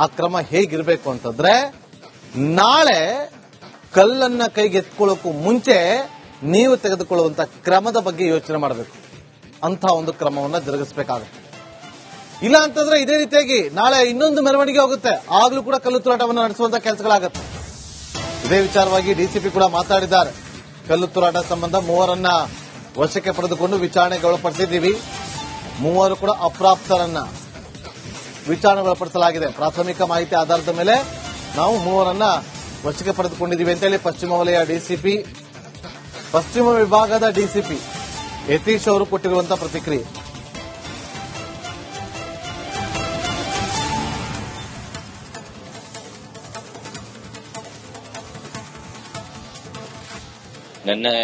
ಆ ಕ್ರಮ ಹೇಗಿರಬೇಕು ಅಂತಂದ್ರೆ, ನಾಳೆ ಕಲ್ಲನ್ನ ಕೈಗೆ ಎತ್ಕೊಳ್ಳೋಕ್ಕೂ ಮುಂಚೆ ನೀವು ತೆಗೆದುಕೊಳ್ಳುವಂತ ಕ್ರಮದ ಬಗ್ಗೆ ಯೋಚನೆ ಮಾಡಬೇಕು. ಅಂತ ಒಂದು ಕ್ರಮವನ್ನ ಜರುಗಿಸಬೇಕಾಗುತ್ತೆ. ಇಲ್ಲ ಅಂತಂದ್ರೆ ಇದೇ ರೀತಿಯಾಗಿ ನಾಳೆ ಇನ್ನೊಂದು ಮೆರವಣಿಗೆ ಹೋಗುತ್ತೆ, ಆಗ್ಲೂ ಕೂಡ ಕಲ್ಲು ತೂರಾಟವನ್ನು ನಡೆಸುವಂತ ಕೆಲಸಗಳಾಗುತ್ತೆ. ಇದೇ ವಿಚಾರವಾಗಿ ಡಿಸಿಪಿ ಕೂಡ ಮಾತಾಡಿದ್ದಾರೆ. ಕಲ್ಲು ತೂರಾಟ ಸಂಬಂಧ 3 ವಶಕ್ಕೆ ಪಡೆದುಕೊಂಡು ವಿಚಾರಣೆಗೆ ಒಳಪಡಿಸಿದ್ದೀವಿ. 3 ಕೂಡ ಅಪ್ರಾಪ್ತರನ್ನ ವಿಚಾರಣೆಗೊಳಪಡಿಸಲಾಗಿದೆ. ಪ್ರಾಥಮಿಕ ಮಾಹಿತಿ ಆಧಾರದ ಮೇಲೆ ನಾವು 3 ವಶಕ್ಕೆ ಪಡೆದುಕೊಂಡಿದ್ದೀವಿ ಅಂತ ಹೇಳಿ ಪಶ್ಚಿಮ ವಲಯ ಡಿಸಿಪಿ, ಪಶ್ಚಿಮ ವಿಭಾಗದ ಡಿಸಿಪಿ ಯತೀಶ್ ಅವರು ಕೊಟ್ಟಿರುವಂತಹ ಪ್ರತಿಕ್ರಿಯೆ. ನಿನ್ನೆ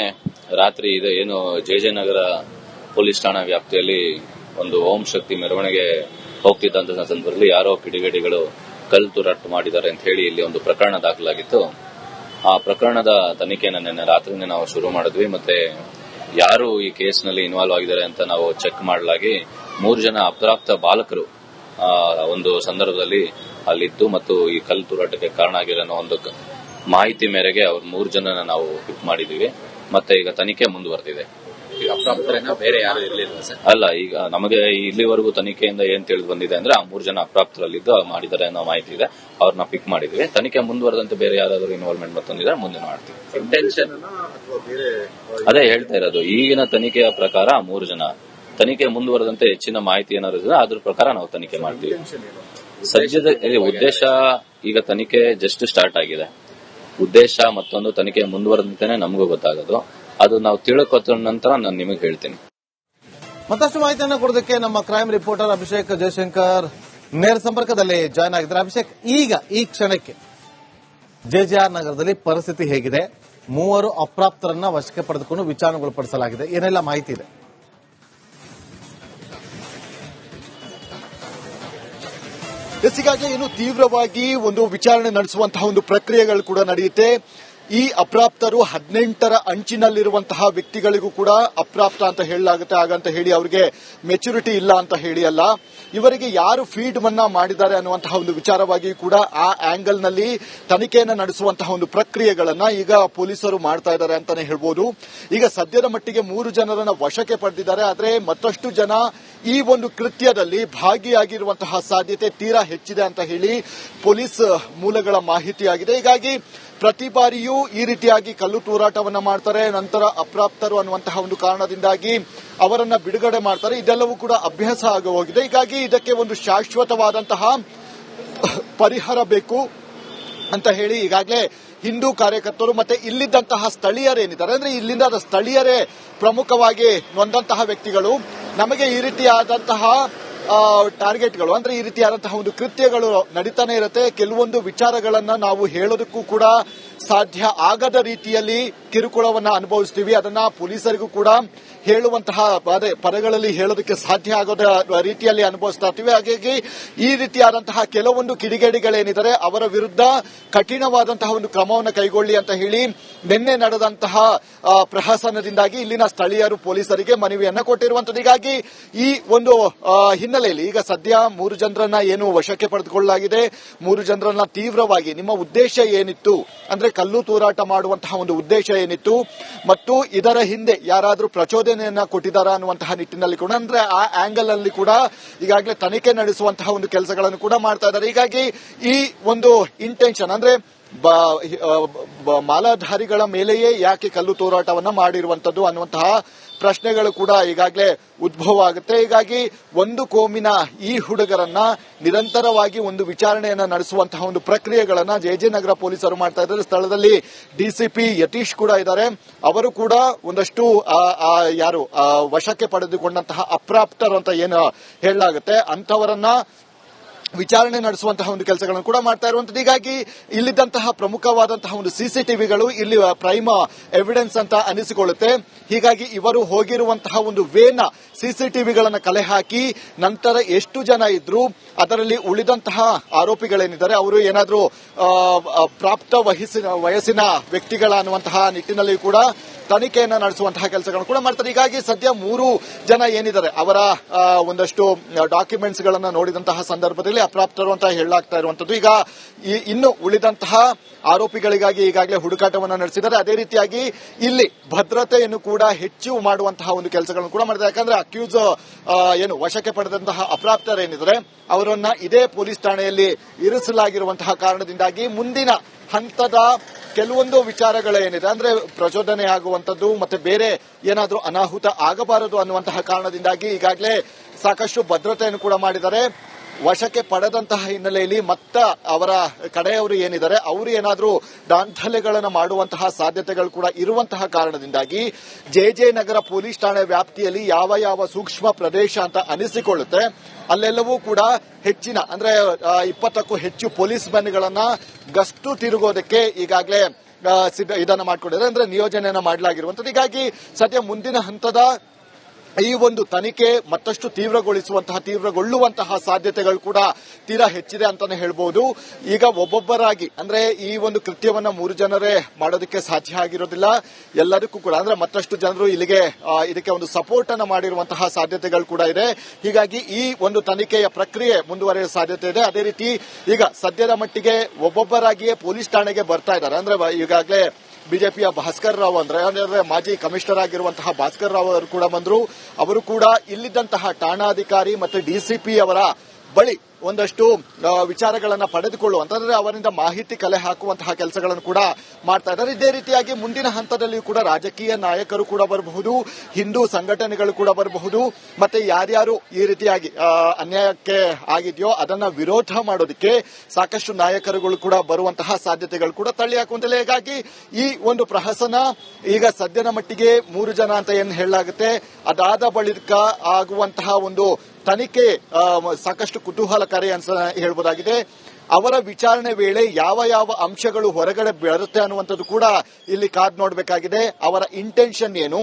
ರಾತ್ರಿ ಇದು ಏನು ಜೆಜೆನಗರ ಪೊಲೀಸ್ ಠಾಣಾ ವ್ಯಾಪ್ತಿಯಲ್ಲಿ ಒಂದು ಓಂ ಶಕ್ತಿ ಮೆರವಣಿಗೆ ಹೋಗ್ತಿದ್ದಂತಹ ಸಂದರ್ಭದಲ್ಲಿ ಯಾರೋ ಕಿಡಿಗೇಡಿಗಳು ಕಲ್ಲು ತೂರಾಟ ಮಾಡಿದ್ದಾರೆ ಅಂತ ಹೇಳಿ ಇಲ್ಲಿ ಒಂದು ಪ್ರಕರಣ ದಾಖಲಾಗಿತ್ತು. ಆ ಪ್ರಕರಣದ ತನಿಖೆಯನ್ನು ನಿನ್ನೆ ರಾತ್ರಿನೇ ನಾವು ಶುರು ಮಾಡಿದ್ವಿ. ಮತ್ತೆ ಯಾರು ಈ ಕೇಸ್ನಲ್ಲಿ ಇನ್ವಾಲ್ವ್ ಆಗಿದ್ದಾರೆ ಅಂತ ನಾವು ಚೆಕ್ ಮಾಡಲಾಗಿ 3 ಜನ ಅಪ್ರಾಪ್ತ ಬಾಲಕರು ಒಂದು ಸಂದರ್ಭದಲ್ಲಿ ಅಲ್ಲಿದ್ದು ಮತ್ತು ಈ ಕಲ್ಲು ತೂರಾಟಕ್ಕೆ ಕಾರಣ ಆಗಿರೋ ಒಂದು ಮಾಹಿತಿ ಮೇರೆಗೆ ಅವ್ರ 3 ಜನನ ನಾವು ಪಿಕ್ ಮಾಡಿದೀವಿ. ಮತ್ತೆ ಈಗ ತನಿಖೆ ಮುಂದುವರೆದಿದೆ. ಬೇರೆ ಯಾರು ಇರಲಿಲ್ಲ ಸರ್? ಅಲ್ಲ, ಈಗ ನಮಗೆ ಇಲ್ಲಿವರೆಗೂ ತನಿಖೆಯಿಂದ ಏನ್ ತಿಳಿದು ಬಂದಿದೆ ಅಂದ್ರೆ ಆ 3 ಜನ ಅಪ್ರಾಪ್ತರಲ್ಲಿದ್ದು ಮಾಡಿದ್ದಾರೆ ಅನ್ನೋ ಮಾಹಿತಿ ಇದೆ. ಅವ್ರನ್ನ ಪಿಕ್ ಮಾಡಿದ್ವಿ. ತನಿಖೆ ಮುಂದುವರೆದಂತೆ ಬೇರೆ ಯಾರಾದ್ರೂ ಇನ್ವಾಲ್ವ್ಮೆಂಟ್ ಮತ್ತೊಂದಿದ್ರೆ ಮುಂದೆ ಮಾಡ್ತೀವಿ. ಇಂಟೆನ್ಷನ್ ಅದೇ ಹೇಳ್ತಾ ಇರೋದು. ಈಗಿನ ತನಿಖೆಯ ಪ್ರಕಾರ 3 ಜನ, ತನಿಖೆ ಮುಂದುವರೆದಂತೆ ಹೆಚ್ಚಿನ ಮಾಹಿತಿ ಏನಾದ್ರು ಇದ್ರೆ ಅದ್ರ ಪ್ರಕಾರ ನಾವು ತನಿಖೆ ಮಾಡ್ತೀವಿ. ಸದ್ಯದ ಉದ್ದೇಶ ಈಗ ತನಿಖೆ ಜಸ್ಟ್ ಸ್ಟಾರ್ಟ್ ಆಗಿದೆ. ಉದ್ದೇಶ ಮತ್ತೊಂದು ತನಿಖೆ ಮುಂದುವರೆದಂತೆನೆ ನಮಗೂ ಗೊತ್ತಾಗೋದು. ಅದು ನಾವು ತಿಳ್ಕೊತ ನಂತರ ನಾನು ನಿಮಗೆ ಹೇಳ್ತೀನಿ. ಮತ್ತಷ್ಟು ಮಾಹಿತಿಯನ್ನು ಕೊಡೋದಕ್ಕೆ ನಮ್ಮ ಕ್ರೈಮ್ ರಿಪೋರ್ಟರ್ ಅಭಿಷೇಕ್ ಜಯಶಂಕರ್ ನೇರ ಸಂಪರ್ಕದಲ್ಲಿ ಜಾಯ್ನ್ ಆಗಿದ್ದಾರೆ. ಅಭಿಷೇಕ್, ಈಗ ಈ ಕ್ಷಣಕ್ಕೆ ಜೆಜೆಆರ್ ನಗರದಲ್ಲಿ ಪರಿಸ್ಥಿತಿ ಹೇಗಿದೆ? 3 ಅಪ್ರಾಪ್ತರನ್ನ ವಶಕ್ಕೆ ಪಡೆದುಕೊಂಡು ವಿಚಾರಣೆಗೊಳಪಡಿಸಲಾಗಿದೆ. ಏನೆಲ್ಲ ಮಾಹಿತಿ ಇದೆ? ಹೀಗಾಗಿ ಇನ್ನು ತೀವ್ರವಾಗಿ ಒಂದು ವಿಚಾರಣೆ ನಡೆಸುವಂತಹ ಒಂದು ಪ್ರಕ್ರಿಯೆಗಳು ಕೂಡ ನಡೆಯುತ್ತೆ. ಈ ಅಪ್ರಾಪ್ತರು 18ರ ಅಂಚಿನಲ್ಲಿರುವಂತಹ ವ್ಯಕ್ತಿಗಳಿಗೂ ಕೂಡ ಅಪ್ರಾಪ್ತ ಅಂತ ಹೇಳಲಾಗುತ್ತೆ. ಹಾಗಂತ ಹೇಳಿ ಅವರಿಗೆ ಮೆಚುರಿಟಿ ಇಲ್ಲ ಅಂತ ಹೇಳಿ ಅಲ್ಲ, ಇವರಿಗೆ ಯಾರು ಫೀಡ್ ಮನ್ನಾ ಮಾಡಿದ್ದಾರೆ ಅನ್ನುವಂತಹ ಒಂದು ವಿಚಾರವಾಗಿ ಕೂಡ ಆ ಆಂಗಲ್ ನಲ್ಲಿ ತನಿಖೆಯನ್ನು ನಡೆಸುವಂತಹ ಒಂದು ಪ್ರಕ್ರಿಯೆಗಳನ್ನ ಈಗ ಪೊಲೀಸರು ಮಾಡ್ತಾ ಇದ್ದಾರೆ ಅಂತಾನೆ ಹೇಳ್ಬೋದು. ಈಗ ಸದ್ಯದ ಮಟ್ಟಿಗೆ 3 ಜನರನ್ನ ವಶಕ್ಕೆ ಪಡೆದಿದ್ದಾರೆ. ಆದರೆ ಮತ್ತಷ್ಟು ಜನ ಈ ಒಂದು ಕೃತ್ಯದಲ್ಲಿ ಭಾಗಿಯಾಗಿರುವಂತಹ ಸಾಧ್ಯತೆ ತೀರಾ ಹೆಚ್ಚಿದೆ ಅಂತ ಹೇಳಿ ಪೊಲೀಸ್ ಮೂಲಗಳ ಮಾಹಿತಿಯಾಗಿದೆ. ಹೀಗಾಗಿ ಪ್ರತಿ ಬಾರಿಯೂ ಈ ರೀತಿಯಾಗಿ ಕಲ್ಲು ತೂರಾಟವನ್ನ ಮಾಡ್ತಾರೆ, ನಂತರ ಅಪ್ರಾಪ್ತರು ಅನ್ನುವಂತಹ ಒಂದು ಕಾರಣದಿಂದಾಗಿ ಅವರನ್ನ ಬಿಡುಗಡೆ ಮಾಡ್ತಾರೆ. ಇದೆಲ್ಲವೂ ಕೂಡ ಅಭ್ಯಾಸ ಆಗಿ ಹೋಗಿದೆ. ಹೀಗಾಗಿ ಇದಕ್ಕೆ ಒಂದು ಶಾಶ್ವತವಾದಂತಹ ಪರಿಹಾರ ಬೇಕು ಅಂತ ಹೇಳಿ ಈಗಾಗಲೇ ಹಿಂದೂ ಕಾರ್ಯಕರ್ತರು ಮತ್ತೆ ಇಲ್ಲಿದ್ದಂತಹ ಸ್ಥಳೀಯರೇನಿದ್ದಾರೆ, ಅಂದ್ರೆ ಇಲ್ಲಿಂದ ಸ್ಥಳೀಯರೇ ಪ್ರಮುಖವಾಗಿ ನೊಂದಂತಹ ವ್ಯಕ್ತಿಗಳು, ನಮಗೆ ಈ ರೀತಿಯಾದಂತಹ ಟಾರ್ಗೆಟ್ಗಳು ಅಂದ್ರೆ ಈ ರೀತಿಯಾದಂತಹ ಒಂದು ಕೃತ್ಯಗಳು ನಡೀತಾನೆ ಇರುತ್ತೆ. ಕೆಲವೊಂದು ವಿಚಾರಗಳನ್ನ ನಾವು ಹೇಳೋದಕ್ಕೂ ಕೂಡ ಸಾಧ್ಯ ಆಗದ ರೀತಿಯಲ್ಲಿ ಕಿರುಕುಳವನ್ನ ಅನುಭವಿಸ್ತೀವಿ. ಅದನ್ನ ಪೊಲೀಸರಿಗೂ ಕೂಡ ಹೇಳುವಂತಹ ಪದಗಳಲ್ಲಿ ಹೇಳೋದಕ್ಕೆ ಸಾಧ್ಯ ಆಗೋದ ರೀತಿಯಲ್ಲಿ ಅನುಭವಿಸ್ತಾ ಇರ್ತೀವಿ. ಹಾಗಾಗಿ ಈ ರೀತಿಯಾದಂತಹ ಕೆಲವೊಂದು ಕಿಡಿಗೇಡಿಗಳೇನಿದ್ದಾರೆ ಅವರ ವಿರುದ್ಧ ಕಠಿಣವಾದಂತಹ ಒಂದು ಕ್ರಮವನ್ನು ಕೈಗೊಳ್ಳಿ ಅಂತ ಹೇಳಿ ನಿನ್ನೆ ನಡೆದಂತಹ ಪ್ರಹಸನದಿಂದಾಗಿ ಇಲ್ಲಿನ ಸ್ಥಳೀಯರು ಪೊಲೀಸರಿಗೆ ಮನವಿಯನ್ನ ಕೊಟ್ಟಿರುವಂತದ್ದು. ಹೀಗಾಗಿ ಈ ಒಂದು ಹಿನ್ನೆಲೆಯಲ್ಲಿ ಈಗ ಸದ್ಯ 3 ಜನರನ್ನ ಏನು ವಶಕ್ಕೆ ಪಡೆದುಕೊಳ್ಳಲಾಗಿದೆ. 3 ಜನರನ್ನ ತೀವ್ರವಾಗಿ ನಿಮ್ಮ ಉದ್ದೇಶ ಏನಿತ್ತು ಅಂದ್ರೆ ಕಲ್ಲು ತೂರಾಟ ಮಾಡುವಂತಹ ಒಂದು ಉದ್ದೇಶ ಏನಿತ್ತು ಮತ್ತು ಇದರ ಹಿಂದೆ ಯಾರಾದರೂ ಪ್ರಚೋದನೆಯನ್ನ ಕೊಟ್ಟಿದ್ದಾರಾ ಅನ್ನುವಂತಹ ನಿಟ್ಟಿನಲ್ಲಿ ಕೂಡ ಅಂದ್ರೆ ಆ ಆಂಗಲ್ ಅಲ್ಲಿ ಕೂಡ ಈಗಾಗಲೇ ತನಿಖೆ ನಡೆಸುವಂತಹ ಒಂದು ಕೆಲಸಗಳನ್ನು ಕೂಡ ಮಾಡ್ತಾ ಇದ್ದಾರೆ. ಹೀಗಾಗಿ ಈ ಒಂದು ಇಂಟೆನ್ಷನ್ ಅಂದ್ರೆ ಮಾಲಾಧಾರಿಗಳ ಮೇಲೆಯೇ ಯಾಕೆ ಕಲ್ಲು ತೂರಾಟವನ್ನ ಮಾಡಿರುವಂತದ್ದು ಅನ್ನುವಂತಹ ಪ್ರಶ್ನೆಗಳು ಕೂಡ ಈಗಾಗಲೇ ಉದ್ಭವ ಆಗುತ್ತೆ. ಹೀಗಾಗಿ ಒಂದು ಕೋಮಿನ ಈ ಹುಡುಗರನ್ನ ನಿರಂತರವಾಗಿ ಒಂದು ವಿಚಾರಣೆಯನ್ನ ನಡೆಸುವಂತಹ ಒಂದು ಪ್ರಕ್ರಿಯೆಗಳನ್ನ ಜೆಜೆನಗರ ಪೊಲೀಸರು ಮಾಡ್ತಾ ಇದ್ದಾರೆ. ಸ್ಥಳದಲ್ಲಿ ಡಿಸಿಪಿ ಯತೀಶ್ ಕೂಡ ಇದ್ದಾರೆ. ಅವರು ಕೂಡ ಒಂದಷ್ಟು ಯಾರು ವಶಕ್ಕೆ ಪಡೆದುಕೊಂಡಂತಹ ಅಪ್ರಾಪ್ತರು ಅಂತ ಏನು ಹೇಳಲಾಗುತ್ತೆ ಅಂತವರನ್ನ ವಿಚಾರಣೆ ನಡೆಸುವಂತಹ ಒಂದು ಕೆಲಸಗಳನ್ನು ಕೂಡ ಮಾಡ್ತಾ ಇರುವಂತದ್ದು. ಹೀಗಾಗಿ ಇಲ್ಲಿದ್ದಂತಹ ಪ್ರಮುಖವಾದಂತಹ ಒಂದು ಸಿಸಿಟಿವಿಗಳು ಇಲ್ಲಿ ಪ್ರೈಮ್ ಎವಿಡೆನ್ಸ್ ಅಂತ ಅನಿಸಿಕೊಳ್ಳುತ್ತೆ. ಹೀಗಾಗಿ ಇವರು ಹೋಗಿರುವಂತಹ ಒಂದು ವೇನ ಸಿಸಿಟಿವಿಗಳನ್ನು ಕಲೆ ಹಾಕಿ ನಂತರ ಎಷ್ಟು ಜನ ಇದ್ರು, ಅದರಲ್ಲಿ ಉಳಿದಂತಹ ಆರೋಪಿಗಳೇನಿದ್ದಾರೆ ಅವರು ಏನಾದರೂ ಪ್ರಾಪ್ತ ವಯಸ್ಸಿನ ವ್ಯಕ್ತಿಗಳ ಅನ್ನುವಂತಹ ನಿಟ್ಟಿನಲ್ಲಿ ಕೂಡ ತನಿಖೆಯನ್ನ ನಡೆಸುವಂತಹ ಕೆಲಸಗಳನ್ನು ಕೂಡ ಮಾಡ್ತಾರೆ. ಹೀಗಾಗಿ ಸದ್ಯ 3 ಜನ ಏನಿದ್ದಾರೆ ಅವರ ಒಂದಷ್ಟು ಡಾಕ್ಯುಮೆಂಟ್ಸ್ ಗಳನ್ನ ನೋಡಿದಂತಹ ಸಂದರ್ಭದಲ್ಲಿ ಅಪ್ರಾಪ್ತರು ಅಂತ ಹೇಳಲಾಗ್ತಾ ಇರುವಂತದ್ದು. ಈಗ ಇನ್ನು ಉಳಿದಂತಹ ಆರೋಪಿಗಳಿಗಾಗಿ ಈಗಾಗಲೇ ಹುಡುಕಾಟವನ್ನು ನಡೆಸಿದ್ದಾರೆ. ಅದೇ ರೀತಿಯಾಗಿ ಇಲ್ಲಿ ಭದ್ರತೆಯನ್ನು ಕೂಡ ಹೆಚ್ಚು ಮಾಡುವಂತಹ ಒಂದು ಕೆಲಸಗಳನ್ನು ಕೂಡ ಮಾಡಿದ್ದಾರೆ. ಯಾಕಂದ್ರೆ ಅಕ್ಯೂಸ್ ಏನು ವಶಕ್ಕೆ ಪಡೆದಂತಹ ಅಪ್ರಾಪ್ತರೇನಿದ್ದಾರೆ ಅವರನ್ನ ಇದೇ ಪೊಲೀಸ್ ಠಾಣೆಯಲ್ಲಿ ಇರಿಸಲಾಗಿರುವಂತಹ ಕಾರಣದಿಂದಾಗಿ ಮುಂದಿನ ಹಂತದ ಕೆಲವೊಂದು ವಿಚಾರಗಳೇನಿದೆ ಅಂದ್ರೆ ಪ್ರಚೋದನೆ ಆಗುವಂತದ್ದು ಮತ್ತೆ ಬೇರೆ ಏನಾದರೂ ಅನಾಹುತ ಆಗಬಾರದು ಅನ್ನುವಂತಹ ಕಾರಣದಿಂದಾಗಿ ಈಗಾಗಲೇ ಸಾಕಷ್ಟು ಭದ್ರತೆಯನ್ನು ಕೂಡ ಮಾಡಿದ್ದಾರೆ. ವಶಕ್ಕೆ ಪಡೆದಂತಹ ಹಿನ್ನೆಲೆಯಲ್ಲಿ ಮತ್ತ ಅವರ ಕಡೆಯವರು ಏನಿದ್ದಾರೆ ಅವರು ಏನಾದರೂ ದಾಂಧಲೆಗಳನ್ನು ಮಾಡುವಂತಹ ಸಾಧ್ಯತೆಗಳು ಕೂಡ ಇರುವಂತಹ ಕಾರಣದಿಂದಾಗಿ ಜೆ ನಗರ ಪೊಲೀಸ್ ಠಾಣೆ ವ್ಯಾಪ್ತಿಯಲ್ಲಿ ಯಾವ ಯಾವ ಸೂಕ್ಷ್ಮ ಪ್ರದೇಶ ಅಂತ ಅನಿಸಿಕೊಳ್ಳುತ್ತೆ ಅಲ್ಲೆಲ್ಲವೂ ಕೂಡ ಹೆಚ್ಚಿನ ಅಂದ್ರೆ 20ಕ್ಕೂ ಹೆಚ್ಚು ಪೊಲೀಸ್ ಬ್ಯಾನ್ಗಳನ್ನ ಗಸ್ತು ತಿರುಗೋದಕ್ಕೆ ಈಗಾಗಲೇ ಇದನ್ನ ಮಾಡಿಕೊಂಡಿದ್ದಾರೆ, ಅಂದ್ರೆ ನಿಯೋಜನೆಯನ್ನ ಮಾಡಲಾಗಿರುವಂತದ್ದು. ಹೀಗಾಗಿ ಸದ್ಯ ಮುಂದಿನ ಹಂತದ ಈ ಒಂದು ತನಿಖೆ ಮತ್ತಷ್ಟು ತೀವ್ರಗೊಳ್ಳುವಂತಹ ಸಾಧ್ಯತೆಗಳು ಕೂಡ ತೀರಾ ಹೆಚ್ಚಿದೆ ಅಂತಾನೆ ಹೇಳ್ಬಹುದು. ಈಗ ಒಬ್ಬೊಬ್ಬರಾಗಿ ಅಂದ್ರೆ ಈ ಒಂದು ಕೃತ್ಯವನ್ನ 3 ಜನರೇ ಮಾಡೋದಕ್ಕೆ ಸಾಧ್ಯ ಆಗಿರೋದಿಲ್ಲ. ಎಲ್ಲದಕ್ಕೂ ಕೂಡ ಅಂದ್ರೆ ಮತ್ತಷ್ಟು ಜನರು ಇಲ್ಲಿಗೆ ಇದಕ್ಕೆ ಒಂದು ಸಪೋರ್ಟ್ ಅನ್ನ ಮಾಡಿರುವಂತಹ ಸಾಧ್ಯತೆಗಳು ಕೂಡ ಇದೆ. ಹೀಗಾಗಿ ಈ ಒಂದು ತನಿಖೆಯ ಪ್ರಕ್ರಿಯೆ ಮುಂದುವರಿಯುವ ಸಾಧ್ಯತೆ ಇದೆ. ಅದೇ ರೀತಿ ಈಗ ಸದ್ಯದ ಮಟ್ಟಿಗೆ ಒಬ್ಬೊಬ್ಬರಾಗಿಯೇ ಪೊಲೀಸ್ ಠಾಣೆಗೆ ಬರ್ತಾ ಇದ್ದಾರೆ. ಅಂದ್ರೆ ಈಗಾಗಲೇ ಬಿಜೆಪಿಯ ಭಾಸ್ಕರ್ ರಾವ್ ಅಂದ್ರೆ ಮಾಜಿ ಕಮಿಷನರ್ ಆಗಿರುವಂತಹ ಭಾಸ್ಕರ್ ರಾವ್ ಅವರು ಕೂಡ ಬಂದ್ರು. ಅವರು ಕೂಡ ಇಲ್ಲಿದ್ದಂತಹ ಠಾಣಾಧಿಕಾರಿ ಮತ್ತೆ ಡಿಸಿಪಿ ಅವರ ಬಳಿ ಒಂದಷ್ಟು ವಿಚಾರಗಳನ್ನ ಪಡೆದುಕೊಳ್ಳುವಂತಂದ್ರೆ ಅವರಿಂದ ಮಾಹಿತಿ ಕಲೆ ಹಾಕುವಂತಹ ಕೆಲಸಗಳನ್ನು ಕೂಡ ಮಾಡ್ತಾ ಇದ್ದಾರೆ. ಇದೇ ರೀತಿಯಾಗಿ ಮುಂದಿನ ಹಂತದಲ್ಲಿಯೂ ಕೂಡ ರಾಜಕೀಯ ನಾಯಕರು ಕೂಡ ಬರಬಹುದು, ಹಿಂದೂ ಸಂಘಟನೆಗಳು ಕೂಡ ಬರಬಹುದು, ಮತ್ತೆ ಯಾರ್ಯಾರು ಈ ರೀತಿಯಾಗಿ ಅನ್ಯಾಯಕ್ಕೆ ಆಗಿದೆಯೋ ಅದನ್ನ ವಿರೋಧ ಮಾಡೋದಕ್ಕೆ ಸಾಕಷ್ಟು ನಾಯಕರುಗಳು ಕೂಡ ಬರುವಂತಹ ಸಾಧ್ಯತೆಗಳು ಕೂಡ ತಳ್ಳಿ ಹಾಕುವಂತಿಲ್ಲ. ಹೀಗಾಗಿ ಈ ಒಂದು ಪ್ರಹಸನ ಈಗ ಸದ್ಯದ ಮಟ್ಟಿಗೆ 3 ಜನ ಅಂತ ಏನು ಹೇಳಲಾಗುತ್ತೆ, ಅದಾದ ಬಳಿಕ ಆಗುವಂತಹ ಒಂದು ತನಿಖೆ ಸಾಕಷ್ಟು ಕುತೂಹಲಕಾರಿ ಅಂತ ಹೇಳ್ಬೋದಾಗಿದೆ. ಅವರ ವಿಚಾರಣೆ ವೇಳೆ ಯಾವ ಯಾವ ಅಂಶಗಳು ಹೊರಗಡೆ ಬರುತ್ತೆ ಅನ್ನುವಂಥದ್ದು ಕೂಡ ಇಲ್ಲಿ ಕಾದ್ ನೋಡಬೇಕಾಗಿದೆ. ಅವರ ಇಂಟೆನ್ಷನ್ ಏನು,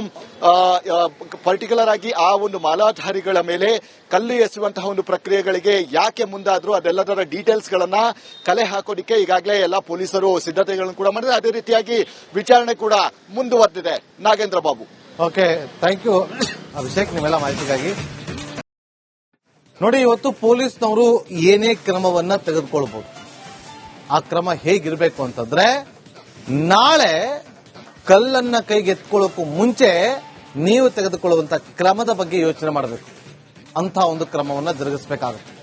ಪರ್ಟಿಕ್ಯುಲರ್ ಆಗಿ ಆ ಒಂದು ಮಾಲಾಧಾರಿಗಳ ಮೇಲೆ ಕಲ್ಲು ಎಸೆಯುವಂತಹ ಒಂದು ಪ್ರಕ್ರಿಯೆಗಳಿಗೆ ಯಾಕೆ ಮುಂದಾದ್ರು ಅದೆಲ್ಲದರ ಡೀಟೇಲ್ಸ್ ಗಳನ್ನ ಕಲೆ ಹಾಕೋದಿಕ್ಕೆ ಈಗಾಗಲೇ ಎಲ್ಲ ಪೊಲೀಸರು ಸಿದ್ಧತೆಗಳನ್ನು ಕೂಡ ಮಾಡಿದ್ದಾರೆ. ಅದೇ ರೀತಿಯಾಗಿ ವಿಚಾರಣೆ ಕೂಡ ಮುಂದುವರೆದಿದೆ. Nagendra Babu. Okay, thank you Abhishek ನಿಮ್ಮೆಲ್ಲ ಮಾಹಿತಿಗಾಗಿ. ನೋಡಿ, ಇವತ್ತು ಪೊಲೀಸ್ನವರು ಏನೇ ಕ್ರಮವನ್ನ ತೆಗೆದುಕೊಳ್ಬಹುದು. ಆ ಕ್ರಮ ಹೇಗಿರಬೇಕು ಅಂತಂದ್ರೆ ನಾಳೆ ಕಲ್ಲನ್ನ ಕೈಗೆ ಎತ್ಕೊಳ್ಳೋಕ್ಕೂ ಮುಂಚೆ ನೀವು ತೆಗೆದುಕೊಳ್ಳುವಂತ ಕ್ರಮದ ಬಗ್ಗೆ ಯೋಚನೆ ಮಾಡಬೇಕು. ಅಂತ ಒಂದು ಕ್ರಮವನ್ನ ಜರುಗಿಸಬೇಕಾಗುತ್ತೆ.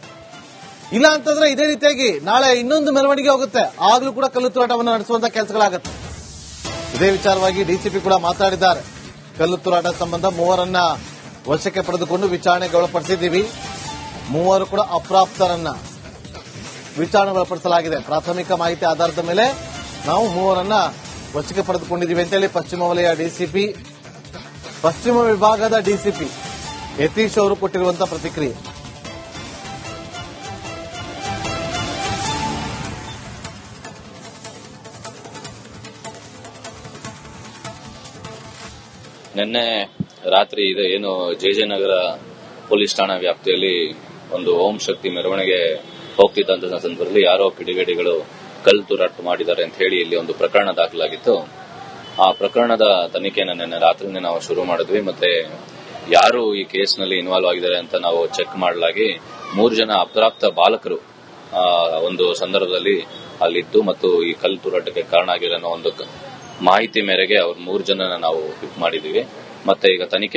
ಇಲ್ಲ ಅಂತಂದ್ರೆ ಇದೇ ರೀತಿಯಾಗಿ ನಾಳೆ ಇನ್ನೊಂದು ಮೆರವಣಿಗೆ ಹೋಗುತ್ತೆ, ಆಗ್ಲೂ ಕೂಡ ಕಲ್ಲು ತೂರಾಟವನ್ನು ನಡೆಸುವಂತ ಕೆಲಸಗಳಾಗುತ್ತೆ. ಇದೇ ವಿಚಾರವಾಗಿ ಡಿಸಿಪಿ ಕೂಡ ಮಾತಾಡಿದ್ದಾರೆ. ಕಲ್ಲು ತೂರಾಟ ಸಂಬಂಧ 3ರನ್ನ ವಶಕ್ಕೆ ಪಡೆದುಕೊಂಡು ವಿಚಾರಣೆಗೆ ಒಳಪಡಿಸಿದ್ದೀವಿ. 3 ಕೂಡ ಅಪ್ರಾಪ್ತರನ್ನ ವಿಚಾರಣೆಗೆ ಒಳಪಡಿಸಲಾಗಿದೆ. ಪ್ರಾಥಮಿಕ ಮಾಹಿತಿ ಆಧಾರದ ಮೇಲೆ ನಾವು 3ರನ್ನ ವಶಕ್ಕೆ ಪಡೆದುಕೊಂಡಿದ್ದೀವಿ ಅಂತೇಳಿ ಪಶ್ಚಿಮ ವಲಯ ಡಿಸಿಪಿ, ಪಶ್ಚಿಮ ವಿಭಾಗದ ಡಿಸಿಪಿ ಯತೀಶ್ ಅವರು ಕೊಟ್ಟಿರುವಂತಹ ಪ್ರತಿಕ್ರಿಯೆ. ನಿನ್ನೆ ರಾತ್ರಿ ಏನು ಜೆ ನಗರ ಪೊಲೀಸ್ ಠಾಣಾ ವ್ಯಾಪ್ತಿಯಲ್ಲಿ ಒಂದು ಓಂ ಶಕ್ತಿ ಮೆರವಣಿಗೆ ಹೋಗ್ತಿದ್ದಂತಹ ಸಂದರ್ಭದಲ್ಲಿ ಯಾರೋ ಕಿಡಿಗೇಡಿಗಳು ಕಲ್ಲು ತೂರಾಟ ಮಾಡಿದ್ದಾರೆ ಅಂತ ಹೇಳಿ ಇಲ್ಲಿ ಒಂದು ಪ್ರಕರಣ ದಾಖಲಾಗಿತ್ತು. ಆ ಪ್ರಕರಣದ ತನಿಖೆನ ನಿನ್ನೆ ರಾತ್ರಿನೇ ನಾವು ಶುರು ಮಾಡಿದ್ವಿ. ಮತ್ತೆ ಯಾರು ಈ ಕೇಸ್ನಲ್ಲಿ ಇನ್ವಾಲ್ವ್ ಆಗಿದ್ದಾರೆ ಅಂತ ನಾವು ಚೆಕ್ ಮಾಡಲಾಗಿ 3 ಜನ ಅಪ್ರಾಪ್ತ ಬಾಲಕರು ಒಂದು ಸಂದರ್ಭದಲ್ಲಿ ಅಲ್ಲಿದ್ದು ಮತ್ತು ಈ ಕಲ್ಲು ತೂರಾಟಕ್ಕೆ ಕಾರಣ ಆಗಿರೋ ಒಂದು ಮಾಹಿತಿ ಮೇರೆಗೆ ಅವ್ರ 3 ಜನನ ನಾವು ಪಿಕ್ ಮಾಡಿದೀವಿ. ಮತ್ತೆ ಈಗ ತನಿಖೆ